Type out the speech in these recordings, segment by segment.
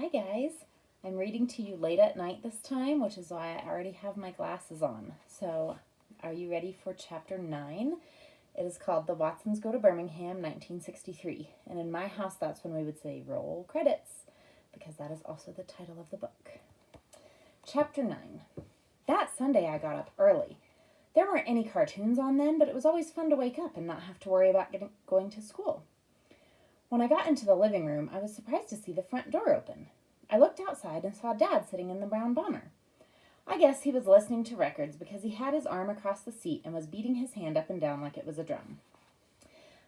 Hi guys, I'm reading to you late at night this time, which is why I already have my glasses on. So, are you ready for chapter 9? It is called The Watsons Go to Birmingham, 1963. And in my house, that's when we would say roll credits, because that is also the title of the book. Chapter 9. That Sunday I got up early. There weren't any cartoons on then, but it was always fun to wake up and not have to worry about going to school. When I got into the living room, I was surprised to see the front door open. I looked outside and saw Dad sitting in the brown bomber. I guess he was listening to records because he had his arm across the seat and was beating his hand up and down like it was a drum.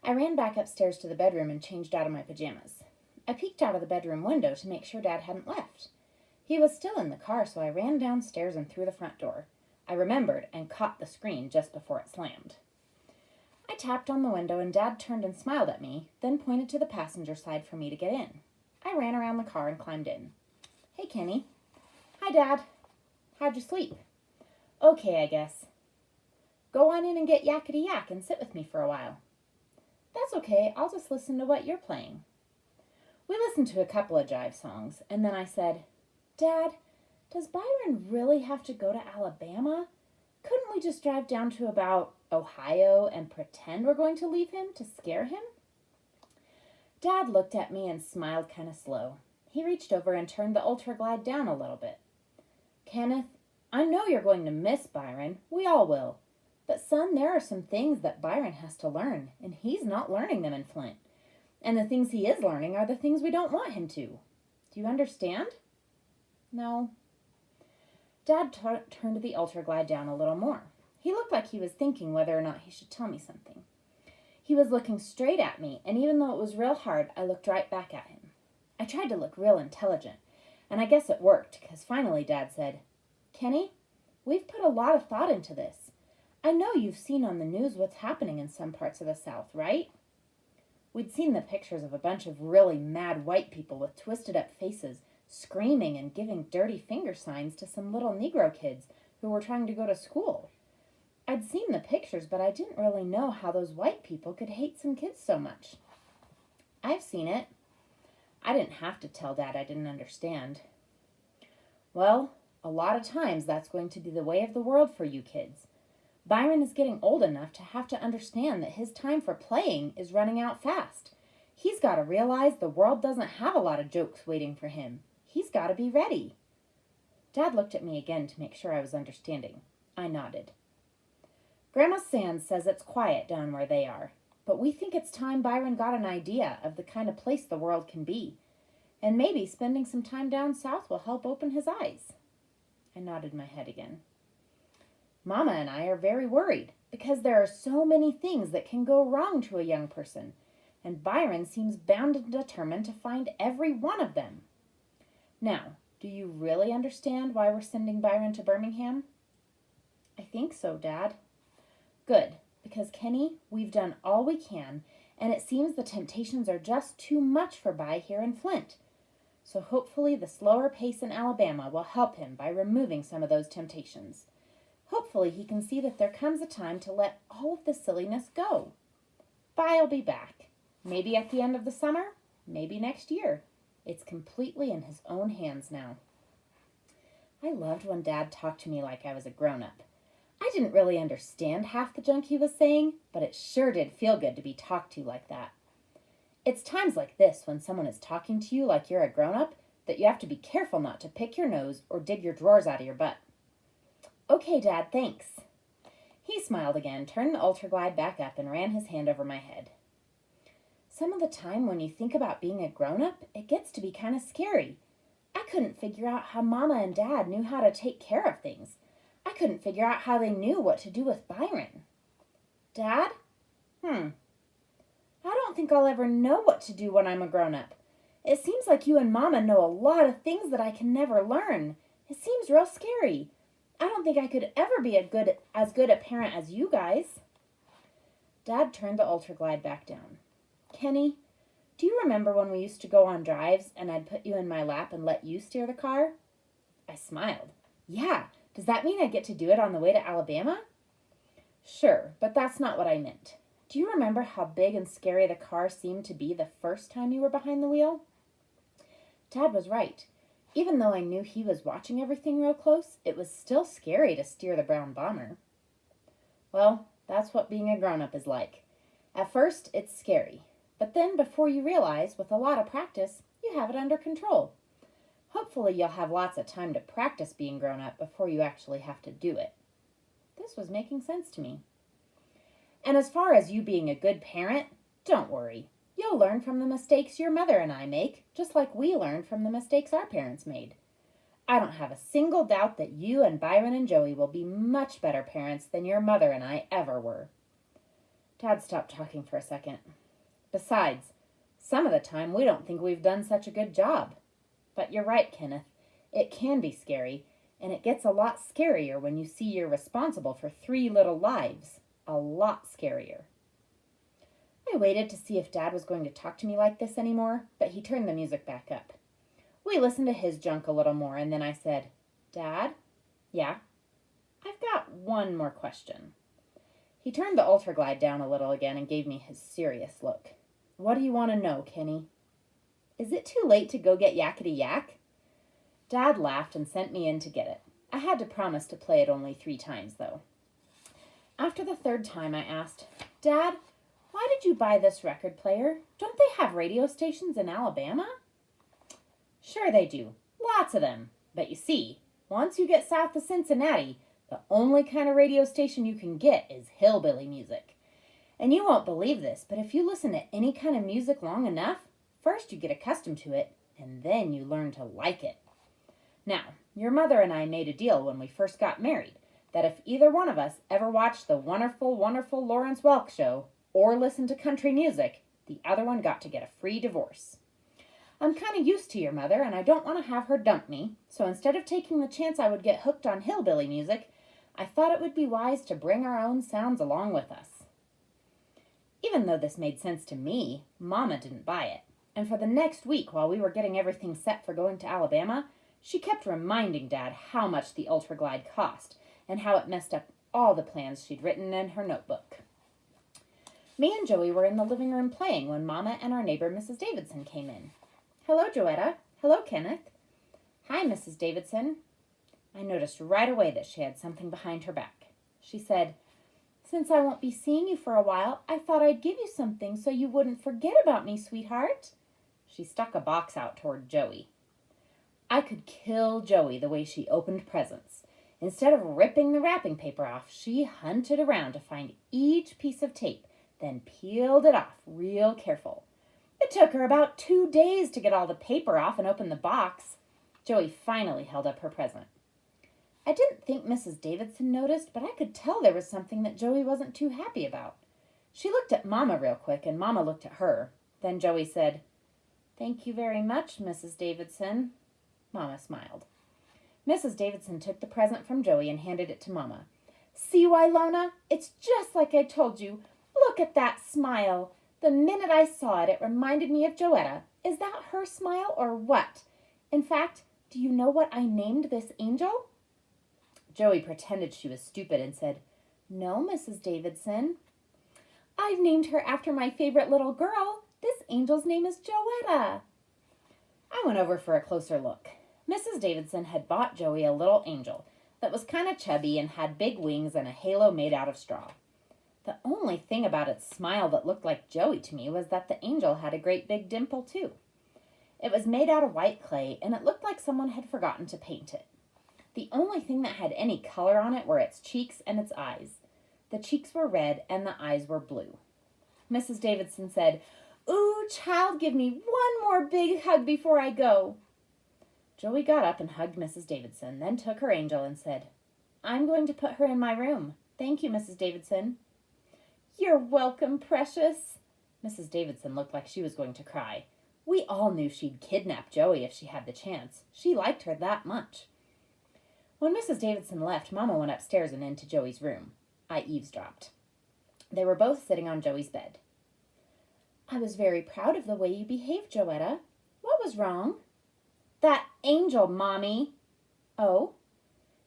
I ran back upstairs to the bedroom and changed out of my pajamas. I peeked out of the bedroom window to make sure Dad hadn't left. He was still in the car, so I ran downstairs and through the front door. I remembered and caught the screen just before it slammed. I tapped on the window and Dad turned and smiled at me, then pointed to the passenger side for me to get in. I ran around the car and climbed in. Hey, Kenny. Hi, Dad. How'd you sleep? Okay, I guess. Go on in and get yakety yak and sit with me for a while. That's okay, I'll just listen to what you're playing. We listened to a couple of jive songs, and then I said, Dad, does Byron really have to go to Alabama? Couldn't we just drive down to about Ohio and pretend we're going to leave him to scare him? Dad looked at me and smiled kind of slow. He reached over and turned the Ultra Glide down a little bit. Kenneth, I know you're going to miss Byron. We all will. But son, there are some things that Byron has to learn, and he's not learning them in Flint. And the things he is learning are the things we don't want him to. Do you understand? No. Dad turned the Ultra Glide down a little more. He looked like he was thinking whether or not he should tell me something. He was looking straight at me, and even though it was real hard, I looked right back at him. I tried to look real intelligent, and I guess it worked, because finally Dad said, Kenny, we've put a lot of thought into this. I know you've seen on the news what's happening in some parts of the South, right? We'd seen the pictures of a bunch of really mad white people with twisted up faces, screaming and giving dirty finger signs to some little Negro kids who were trying to go to school. I'd seen the pictures, but I didn't really know how those white people could hate some kids so much. I've seen it. I didn't have to tell Dad I didn't understand. Well, a lot of times that's going to be the way of the world for you kids. Byron is getting old enough to have to understand that his time for playing is running out fast. He's got to realize the world doesn't have a lot of jokes waiting for him. He's got to be ready. Dad looked at me again to make sure I was understanding. I nodded. Grandma Sands says it's quiet down where they are, but we think it's time Byron got an idea of the kind of place the world can be, and maybe spending some time down south will help open his eyes. I nodded my head again. Mama and I are very worried because there are so many things that can go wrong to a young person, and Byron seems bound and determined to find every one of them. Now, do you really understand why we're sending Byron to Birmingham? I think so, Dad. Good, because Kenny, we've done all we can, and it seems the temptations are just too much for By here in Flint. So hopefully the slower pace in Alabama will help him by removing some of those temptations. Hopefully he can see that there comes a time to let all of the silliness go. By'll be back. Maybe at the end of the summer, maybe next year. It's completely in his own hands now. I loved when Dad talked to me like I was a grown-up. I didn't really understand half the junk he was saying, but it sure did feel good to be talked to like that. It's times like this when someone is talking to you like you're a grown-up that you have to be careful not to pick your nose or dig your drawers out of your butt. Okay, Dad, thanks. He smiled again, turned the Ultra Glide back up, and ran his hand over my head. Some of the time when you think about being a grown-up, it gets to be kind of scary. I couldn't figure out how Mama and Dad knew how to take care of things. I couldn't figure out how they knew what to do with Byron. Dad? I don't think I'll ever know what to do when I'm a grown-up. It seems like you and Mama know a lot of things that I can never learn. It seems real scary. I don't think I could ever be as good a parent as you guys. Dad turned the Ultra Glide back down. Kenny, do you remember when we used to go on drives and I'd put you in my lap and let you steer the car? I smiled. Yeah, does that mean I get to do it on the way to Alabama? Sure, but that's not what I meant. Do you remember how big and scary the car seemed to be the first time you were behind the wheel? Dad was right. Even though I knew he was watching everything real close, it was still scary to steer the brown bomber. Well, that's what being a grown-up is like. At first, it's scary. But then, before you realize, with a lot of practice, you have it under control. Hopefully, you'll have lots of time to practice being grown-up before you actually have to do it. This was making sense to me. And as far as you being a good parent, don't worry. You'll learn from the mistakes your mother and I make, just like we learned from the mistakes our parents made. I don't have a single doubt that you and Byron and Joey will be much better parents than your mother and I ever were. Dad stopped talking for a second. Besides, some of the time we don't think we've done such a good job. But you're right, Kenneth. It can be scary, and it gets a lot scarier when you see you're responsible for 3 little lives. A lot scarier. I waited to see if Dad was going to talk to me like this anymore, but he turned the music back up. We listened to his junk a little more, and then I said, Dad? Yeah? I've got one more question. He turned the Ultraglide down a little again and gave me his serious look. What do you want to know, Kenny? Is it too late to go get Yakety Yak? Dad laughed and sent me in to get it. I had to promise to play it only 3 times, though. After the 3rd time, I asked, Dad, why did you buy this record player? Don't they have radio stations in Alabama? Sure they do. Lots of them. But you see, once you get south of Cincinnati, the only kind of radio station you can get is hillbilly music. And you won't believe this, but if you listen to any kind of music long enough, first you get accustomed to it, and then you learn to like it. Now, your mother and I made a deal when we first got married, that if either one of us ever watched the wonderful, wonderful Lawrence Welk show, or listened to country music, the other one got to get a free divorce. I'm kind of used to your mother, and I don't want to have her dump me, so instead of taking the chance I would get hooked on hillbilly music, I thought it would be wise to bring our own sounds along with us. Even though this made sense to me, Mama didn't buy it, and for the next week while we were getting everything set for going to Alabama, she kept reminding Dad how much the Ultraglide cost, and how it messed up all the plans she'd written in her notebook. Me and Joey were in the living room playing when Mama and our neighbor Mrs. Davidson came in. Hello, Joetta. Hello, Kenneth. Hi, Mrs. Davidson. I noticed right away that she had something behind her back. She said, Since I won't be seeing you for a while, I thought I'd give you something so you wouldn't forget about me, sweetheart. She stuck a box out toward Joey. I could kill Joey the way she opened presents. Instead of ripping the wrapping paper off, she hunted around to find each piece of tape, then peeled it off real careful. It took her about 2 days to get all the paper off and open the box. Joey finally held up her present. I didn't think Mrs. Davidson noticed, but I could tell there was something that Joey wasn't too happy about. She looked at Mama real quick, and Mama looked at her. Then Joey said, Thank you very much, Mrs. Davidson. Mama smiled. Mrs. Davidson took the present from Joey and handed it to Mama. See, Wylona? It's just like I told you. Look at that smile. The minute I saw it, it reminded me of Joetta. Is that her smile or what? In fact, do you know what I named this angel? Joey pretended she was stupid and said, No, Mrs. Davidson. I've named her after my favorite little girl. This angel's name is Joetta. I went over for a closer look. Mrs. Davidson had bought Joey a little angel that was kind of chubby and had big wings and a halo made out of straw. The only thing about its smile that looked like Joey to me was that the angel had a great big dimple, too. It was made out of white clay, and it looked like someone had forgotten to paint it. The only thing that had any color on it were its cheeks and its eyes. The cheeks were red, and the eyes were blue. Mrs. Davidson said, Ooh, child, give me one more big hug before I go. Joey got up and hugged Mrs. Davidson, then took her angel and said, I'm going to put her in my room. Thank you, Mrs. Davidson. You're welcome, precious. Mrs. Davidson looked like she was going to cry. We all knew she'd kidnap Joey if she had the chance. She liked her that much. When Mrs. Davidson left, Mama went upstairs and into Joey's room. I eavesdropped. They were both sitting on Joey's bed. I was very proud of the way you behaved, Joetta. What was wrong? That angel, Mommy. Oh?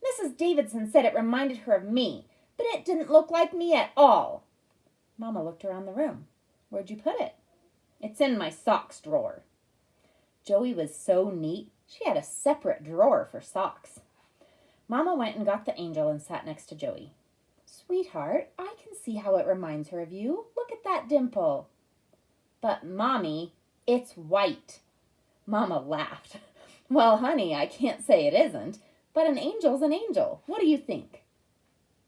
Mrs. Davidson said it reminded her of me, but it didn't look like me at all. Mama looked around the room. Where'd you put it? It's in my socks drawer. Joey was so neat, she had a separate drawer for socks. Mama went and got the angel and sat next to Joey. Sweetheart, I can see how it reminds her of you. Look at that dimple. But, Mommy, it's white. Mama laughed. Well, honey, I can't say it isn't, but an angel's an angel. What do you think?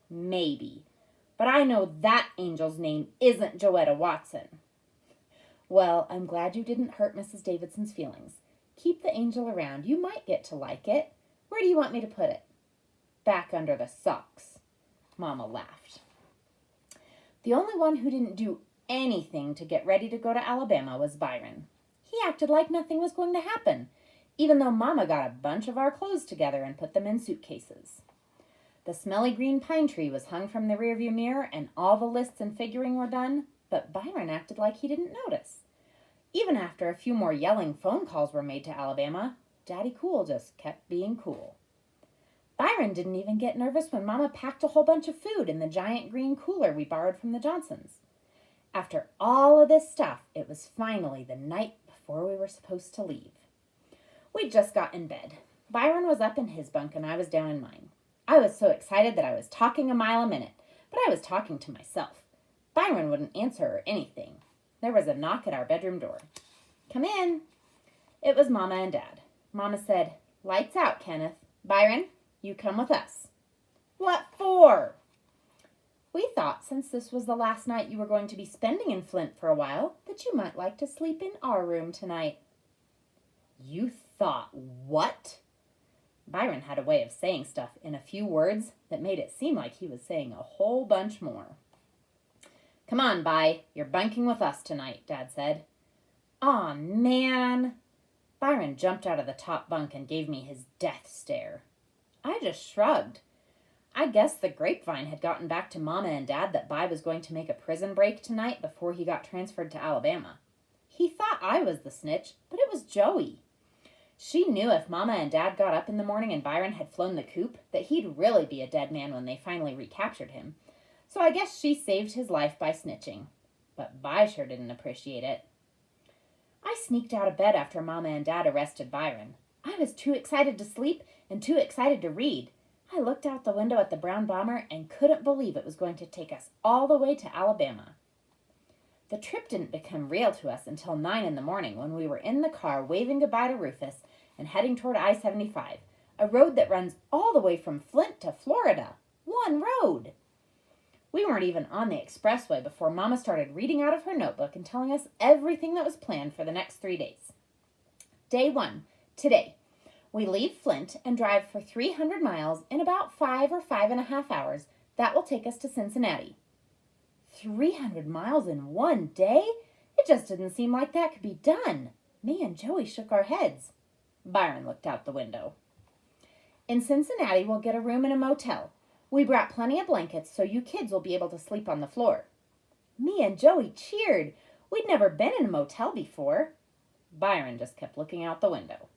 Maybe, but I know that angel's name isn't Joetta Watson. Well, I'm glad you didn't hurt Mrs. Davidson's feelings. Keep the angel around. You might get to like it. Where do you want me to put it? Back under the socks. Mama laughed. The only one who didn't do anything to get ready to go to Alabama was Byron. He acted like nothing was going to happen, even though Mama got a bunch of our clothes together and put them in suitcases. The smelly green pine tree was hung from the rearview mirror, and all the lists and figuring were done, but Byron acted like he didn't notice. Even after a few more yelling phone calls were made to Alabama, Daddy Cool just kept being cool. Byron didn't even get nervous when Mama packed a whole bunch of food in the giant green cooler we borrowed from the Johnsons. After all of this stuff, it was finally the night before we were supposed to leave. We'd just got in bed. Byron was up in his bunk and I was down in mine. I was so excited that I was talking a mile a minute, but I was talking to myself. Byron wouldn't answer or anything. There was a knock at our bedroom door. Come in. It was Mama and Dad. Mama said, "Lights out, Kenneth. Byron, you come with us." "What for?" "We thought since this was the last night you were going to be spending in Flint for a while, that you might like to sleep in our room tonight." You thought what? Byron had a way of saying stuff in a few words that made it seem like he was saying a whole bunch more. "Come on, By. You're bunking with us tonight," Dad said. "Aw, man." Byron jumped out of the top bunk and gave me his death stare. I just shrugged. I guess the grapevine had gotten back to Mama and Dad that By was going to make a prison break tonight before he got transferred to Alabama. He thought I was the snitch, but it was Joey. She knew if Mama and Dad got up in the morning and Byron had flown the coop, that he'd really be a dead man when they finally recaptured him. So I guess she saved his life by snitching. But By sure didn't appreciate it. I sneaked out of bed after Mama and Dad arrested Byron. I was too excited to sleep and too excited to read. I looked out the window at the brown bomber and couldn't believe it was going to take us all the way to Alabama. The trip didn't become real to us until 9 in the morning when we were in the car waving goodbye to Rufus and heading toward I-75, a road that runs all the way from Flint to Florida. One road! We weren't even on the expressway before Mama started reading out of her notebook and telling us everything that was planned for the next 3 days. Day 1, today. We leave Flint and drive for 300 miles in about 5 or 5.5 hours. That will take us to Cincinnati. 300 miles in one day? It just didn't seem like that could be done. Me and Joey shook our heads. Byron looked out the window. In Cincinnati, we'll get a room in a motel. We brought plenty of blankets so you kids will be able to sleep on the floor. Me and Joey cheered. We'd never been in a motel before. Byron just kept looking out the window.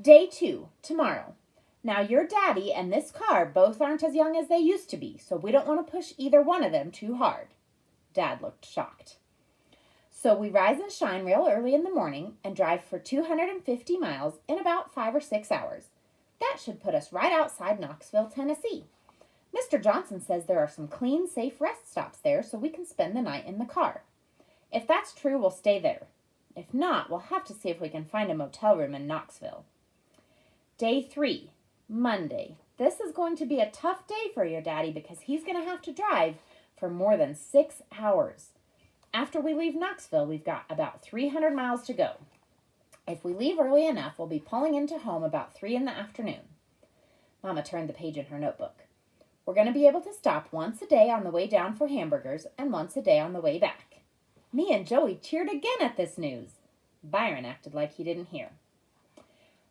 Day 2, tomorrow. Now, your daddy and this car both aren't as young as they used to be, so we don't want to push either one of them too hard. Dad looked shocked. So we rise and shine real early in the morning and drive for 250 miles in about 5 or 6 hours. That should put us right outside Knoxville, Tennessee. Mr. Johnson says there are some clean, safe rest stops there so we can spend the night in the car. If that's true, we'll stay there. If not, we'll have to see if we can find a motel room in Knoxville. Day 3. Monday. This is going to be a tough day for your daddy because he's going to have to drive for more than 6 hours. After we leave Knoxville, we've got about 300 miles to go. If we leave early enough, we'll be pulling into home about 3 in the afternoon. Mama turned the page in her notebook. We're going to be able to stop once a day on the way down for hamburgers and once a day on the way back. Me and Joey cheered again at this news. Byron acted like he didn't hear.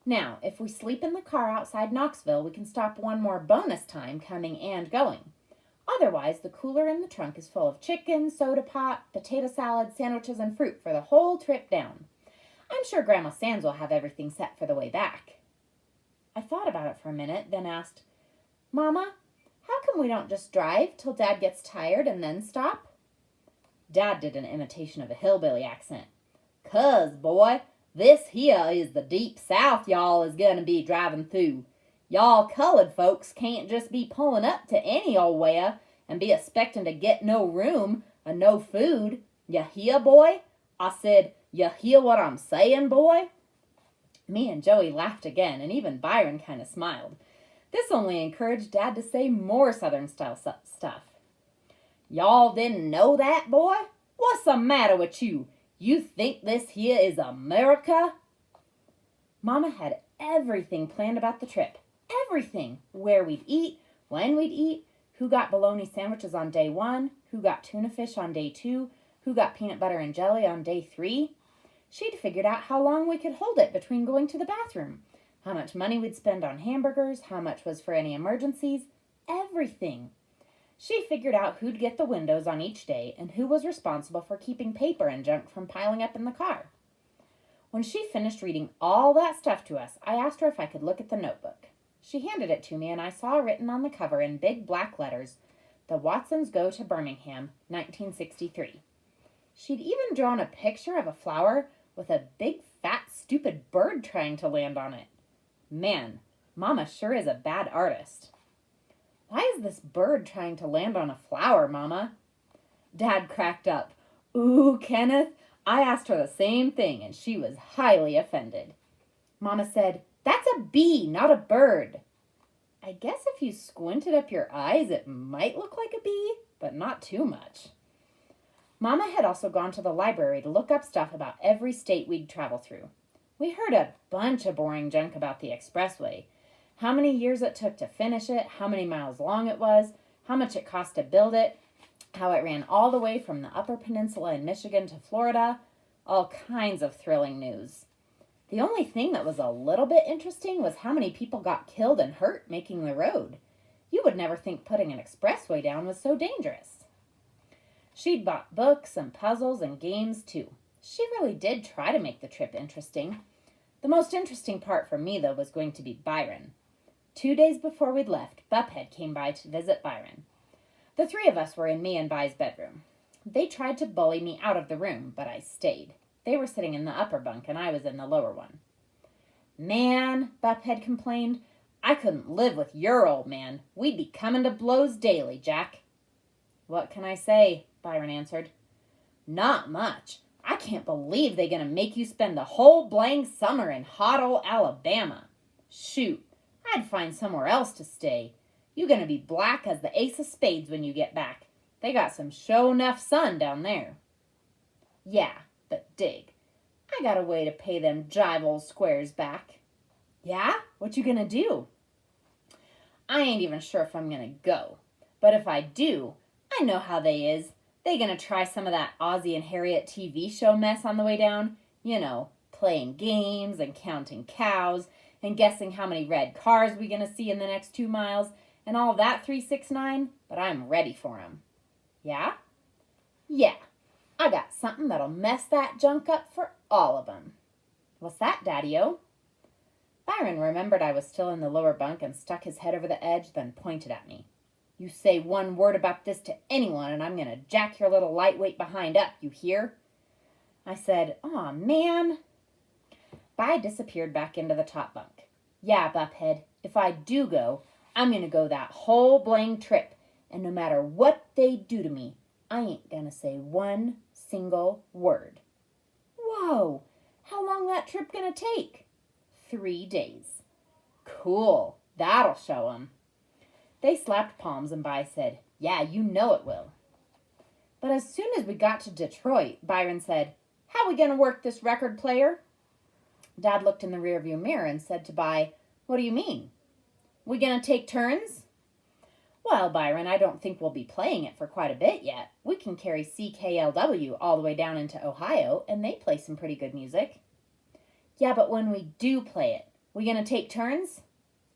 Now, if we sleep in the car outside Knoxville, we can stop one more bonus time coming and going. Otherwise, the cooler in the trunk is full of chicken, soda pop, potato salad, sandwiches, and fruit for the whole trip down. I'm sure Grandma Sands will have everything set for the way back. I thought about it for a minute, then asked, Mama, how come we don't just drive till Dad gets tired and then stop? Dad did an imitation of a hillbilly accent. 'Cause, boy, This here is the deep south y'all is gonna be driving through. Y'all colored folks can't just be pulling up to any old where and be expecting to get no room or no food. You hear, boy? I said, you hear what I'm saying, boy? Me and Joey laughed again, and even Byron kind of smiled. This only encouraged Dad to say more Southern-style stuff. Y'all didn't know that, boy? What's the matter with you? You think this here is America? Mama had everything planned about the trip. Everything. Where we'd eat, when we'd eat, who got bologna sandwiches on day 1, who got tuna fish on day 2, who got peanut butter and jelly on day 3. She'd figured out how long we could hold it between going to the bathroom, how much money we'd spend on hamburgers, how much was for any emergencies, everything. She figured out who'd get the windows on each day and who was responsible for keeping paper and junk from piling up in the car. When she finished reading all that stuff to us, I asked her if I could look at the notebook. She handed it to me, and I saw written on the cover in big black letters, "The Watsons Go to Birmingham, 1963. She'd even drawn a picture of a flower with a big, fat, stupid bird trying to land on it. Man, Mama sure is a bad artist. Why is this bird trying to land on a flower, Mama? Dad cracked up. Ooh, Kenneth, I asked her the same thing, and she was highly offended. Mama said, that's a bee, not a bird. I guess if you squinted up your eyes, it might look like a bee, but not too much. Mama had also gone to the library to look up stuff about every state we'd travel through. We heard a bunch of boring junk about the expressway. How many years it took to finish it, how many miles long it was, how much it cost to build it, how it ran all the way from the Upper Peninsula in Michigan to Florida. All kinds of thrilling news. The only thing that was a little bit interesting was how many people got killed and hurt making the road. You would never think putting an expressway down was so dangerous. She'd bought books and puzzles and games too. She really did try to make the trip interesting. The most interesting part for me, though, was going to be Byron. 2 days before we'd left, Buphead came by to visit Byron. The three of us were in me and Vi's bedroom. They tried to bully me out of the room, but I stayed. They were sitting in the upper bunk, and I was in the lower one. Man, Buphead complained, I couldn't live with your old man. We'd be coming to blows daily, Jack. What can I say? Byron answered. Not much. I can't believe they're going to make you spend the whole blank summer in hot old Alabama. Shoot, I'd find somewhere else to stay. You're going to be black as the ace of spades when you get back. They got some show enough sun down there. Yeah, but dig. I got a way to pay them jive old squares back. Yeah? What you gonna do? I ain't even sure if I'm gonna go. But if I do, I know how they is. They gonna try some of that Ozzie and Harriet TV show mess on the way down. You know, playing games and counting cows and guessing how many red cars we gonna see in the next 2 miles and all that 369, but I'm ready for 'em. Yeah? Yeah. I got something that'll mess that junk up for all of 'em. What's that, Daddy-O? Byron remembered I was still in the lower bunk and stuck his head over the edge, then pointed at me. You say one word about this to anyone and I'm going to jack your little lightweight behind up, you hear? I said, aw, man. By disappeared back into the top bunk. Yeah, Buphead, if I do go, I'm going to go that whole blank trip, and no matter what they do to me, I ain't going to say one single word. Whoa, how long that trip going to take? 3 days. Cool, that'll show 'em. They slapped palms and Bi said, yeah, you know it will. But as soon as we got to Detroit, Byron said, how we going to work this record player? Dad looked in the rearview mirror and said to Bi, what do you mean? We going to take turns? Well, Byron, I don't think we'll be playing it for quite a bit yet. We can carry CKLW all the way down into Ohio, and they play some pretty good music. Yeah, but when we do play it, we gonna take turns?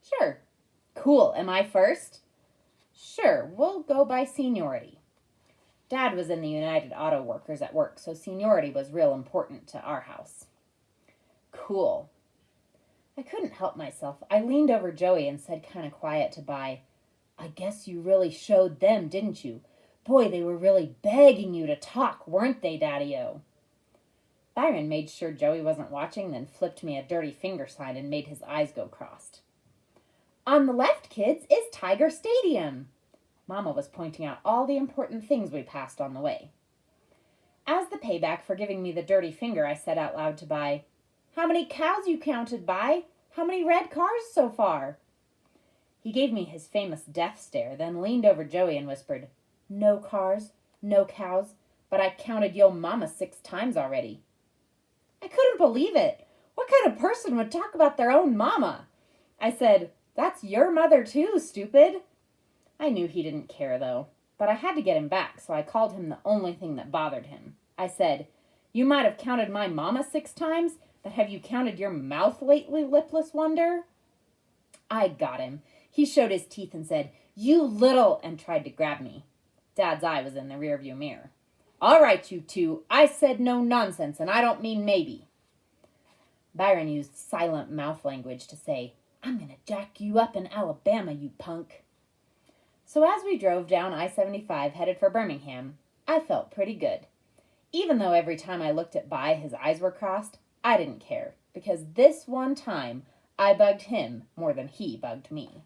Sure. Cool, am I first? Sure, we'll go by seniority. Dad was in the United Auto Workers at work, so seniority was real important to our house. Cool. I couldn't help myself. I leaned over Joey and said kind of quiet to Bi, I guess you really showed them, didn't you? Boy, they were really begging you to talk, weren't they, Daddy-O? Byron made sure Joey wasn't watching, then flipped me a dirty finger sign and made his eyes go crossed. On the left, kids, is Tiger Stadium. Mama was pointing out all the important things we passed on the way. As the payback for giving me the dirty finger, I said out loud to Bi, "How many cows you counted, Bi? How many red cars so far?" He gave me his famous death stare, then leaned over Joey and whispered, "No cars, no cows, but I counted yo' mama 6 times already." I couldn't believe it. What kind of person would talk about their own mama? I said, "That's your mother too, stupid." I knew he didn't care, though, but I had to get him back, so I called him the only thing that bothered him. I said, "You might have counted my mama 6 times, but have you counted your mouth lately, lipless wonder?" I got him. He showed his teeth and said, "You little," and tried to grab me. Dad's eye was in the rearview mirror. "All right, you two. I said no nonsense, and I don't mean maybe." Byron used silent mouth language to say, "I'm going to jack you up in Alabama, you punk." So as we drove down I-75 headed for Birmingham, I felt pretty good. Even though every time I looked at Bi, his eyes were crossed, I didn't care, because this one time I bugged him more than he bugged me.